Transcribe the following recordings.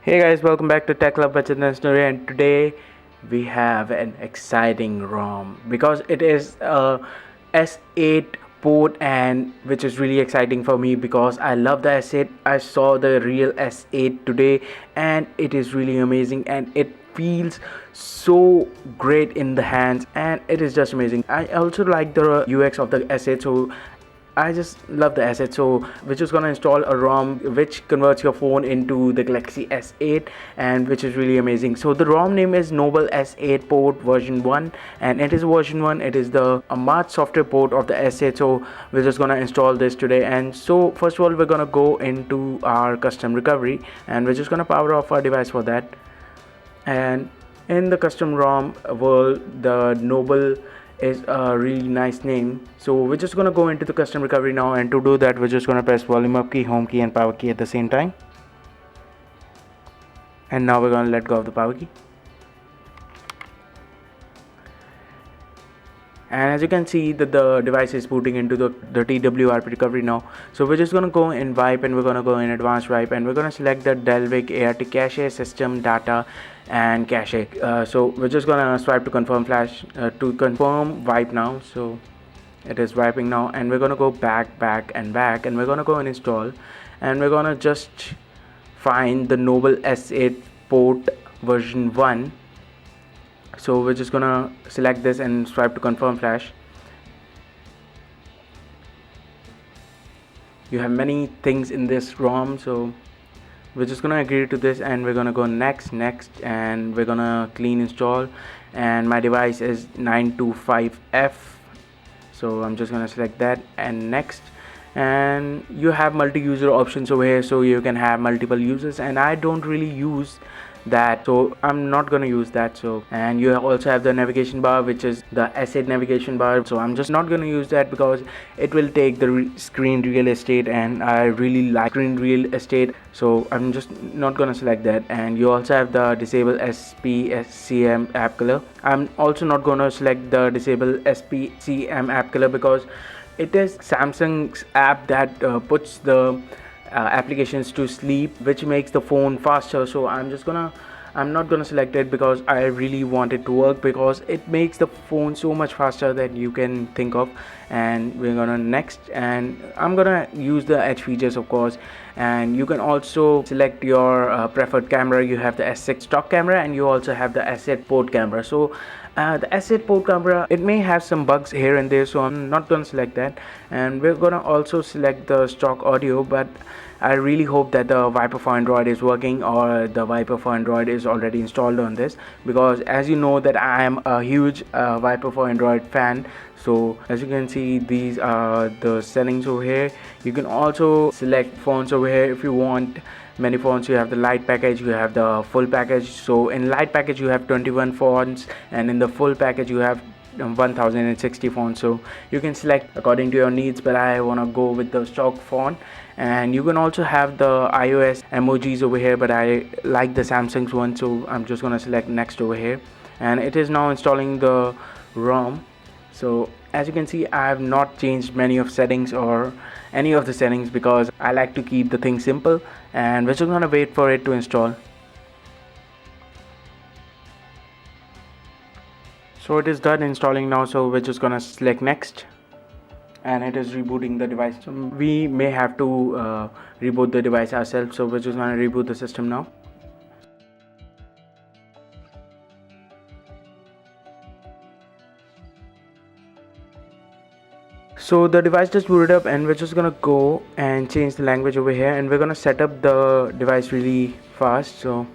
Hey guys, welcome back to Tech Club Bachchan Story, and today we have an exciting ROM because it is a S8 port, and which is really exciting for me because I love the S8. I saw the real S8 today, and it is really amazing, and it feels so great in the hands, and it is just amazing. I also like the UX of the S8, so I just love the asset. So we're just gonna install a ROM which converts your phone into the Galaxy S8, and which is really amazing. So the ROM name is Noble S8 port version 1, and it is version 1. It is the March software port of the S8. So we're just gonna install this today. And so first of all, we're gonna go into our custom recovery, and we're just gonna power off our device for that. And in the custom ROM world, the Noble is a really nice name. So we're just gonna go into the custom recovery now, and to do that we're just gonna press volume up key, home key and power key at the same time. And now we're gonna let go of the power key. And as you can see that the device is booting into the TWRP recovery now. So we're just gonna go in wipe, and we're gonna go in advanced wipe, and we're gonna select the Delvik ART cache, system data and cache. So we're just gonna swipe to confirm flash to confirm wipe now. So it is wiping now, and we're gonna go back and we're gonna go and install, and we're gonna just find the Noble S8 port version 1. So we're just gonna select this and swipe to confirm flash. You have many things in this ROM, so we're just gonna agree to this, and we're gonna go next, and we're gonna clean install. And my device is 925F, so I'm just gonna select that and next. And you have multi-user options over here, so you can have multiple users, and I don't really use that, so I'm not gonna use that. So, and you also have the navigation bar, which is the S8 navigation bar, so I'm just not gonna use that because it will take the screen real estate, and I really like screen real estate, so I'm just not gonna select that. And you also have the disable SPCM app color. I'm also not gonna select the disable SPCM app color because it is Samsung's app that puts the applications to sleep, which makes the phone faster. So I'm not gonna select it because I really want it to work, because it makes the phone so much faster that you can think of. And we're gonna next, and I'm gonna use the edge features, of course. And you can also select your preferred camera. You have the S6 stock camera, and you also have the S8 port camera. So the S8 port camera, it may have some bugs here and there, so I'm not gonna select that. And we're gonna also select the stock audio, but I really hope that the Viper for Android is working, or the Viper for Android is already installed on this, because as you know that I am a huge Viper for Android fan. So as you can see, these are the settings over here. You can also select fonts over here if you want many fonts. You have the light package, you have the full package. So in light package you have 21 fonts, and in the full package you have 1060 fonts. So you can select according to your needs, but I want to go with the stock font. And you can also have the iOS emojis over here, but I like the Samsung's one, so I'm just gonna select next over here. And it is now installing the ROM. So as you can see, I have not changed many of settings or any of the settings, because I like to keep the thing simple. And we're just gonna wait for it to install. So it is done installing now, so we're just gonna select next, and it is rebooting the device. So we may have to reboot the device ourselves, so we're just gonna reboot the system now. So the device just booted up, and we're just gonna go and change the language over here, and we're gonna set up the device really fast. So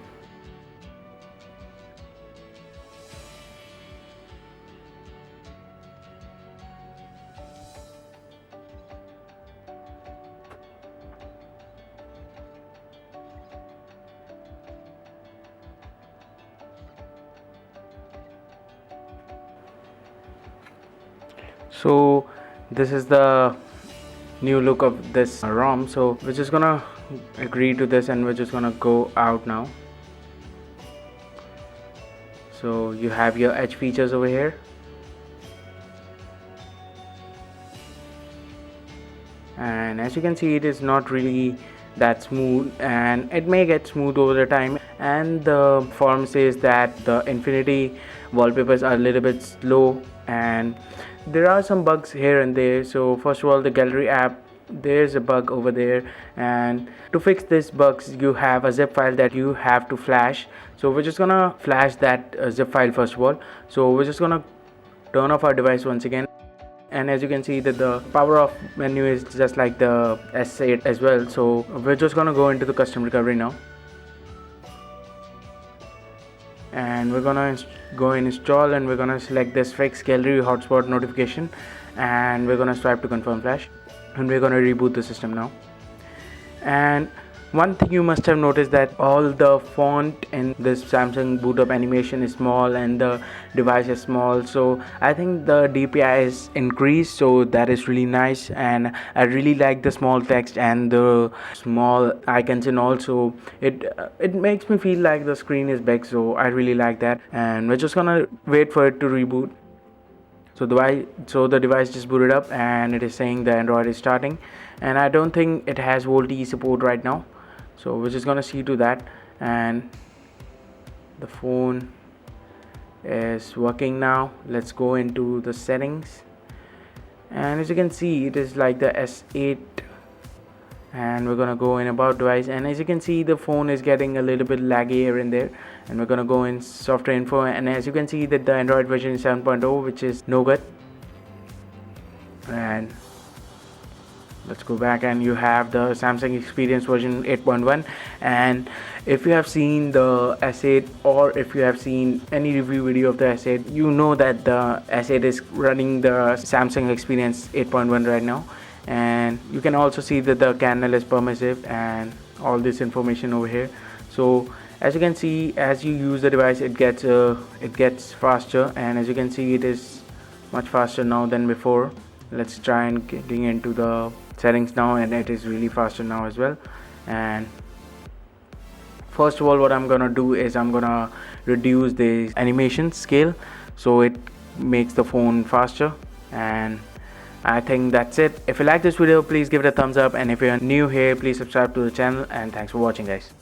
this is the new look of this ROM. So we're just gonna agree to this, and we're just gonna go out now. So you have your edge features over here, and as you can see, it is not really that smooth, and it may get smooth over the time. and the forum says that the Infinity wallpapers are a little bit slow and there are some bugs here and there. So first of all, the gallery app, there's a bug over there, and to fix these bugs you have a zip file that you have to flash. So we're just gonna flash that zip file first of all. So we're just gonna turn off our device once again, and as you can see that the power off menu is just like the S8 as well. So we're just gonna go into the custom recovery now, and we're gonna go in install, and we're gonna select this fix gallery hotspot notification, and we're gonna swipe to confirm flash, and we're gonna reboot the system now. And one thing you must have noticed that all the font in this Samsung boot up animation is small and the device is small. So I think the DPI is increased, so that is really nice, and I really like the small text and the small icons, and also it makes me feel like the screen is big, so I really like that. And we're just gonna wait for it to reboot. So the device just booted up and it is saying the Android is starting, and I don't think it has VoLTE support right now, so we're just gonna see to that. And the phone is working now. Let's go into the settings, and as you can see it is like the S8, and we're gonna go in about device, and as you can see the phone is getting a little bit laggy here and there, and we're gonna go in software info, and as you can see that the Android version is 7.0, which is no good. And let's go back, and you have the Samsung Experience version 8.1. and if you have seen the S8, or if you have seen any review video of the S8, you know that the S8 is running the Samsung Experience 8.1 right now. And you can also see that the kernel is permissive and all this information over here. So as you can see, as you use the device it gets faster, and as you can see it is much faster now than before. Let's try and getting into the settings now, and it is really faster now as well. And first of all, what I'm gonna do is I'm gonna reduce the animation scale so it makes the phone faster. And I think that's it. If you like this video, please give it a thumbs up, and if you're new here, please subscribe to the channel, and thanks for watching guys.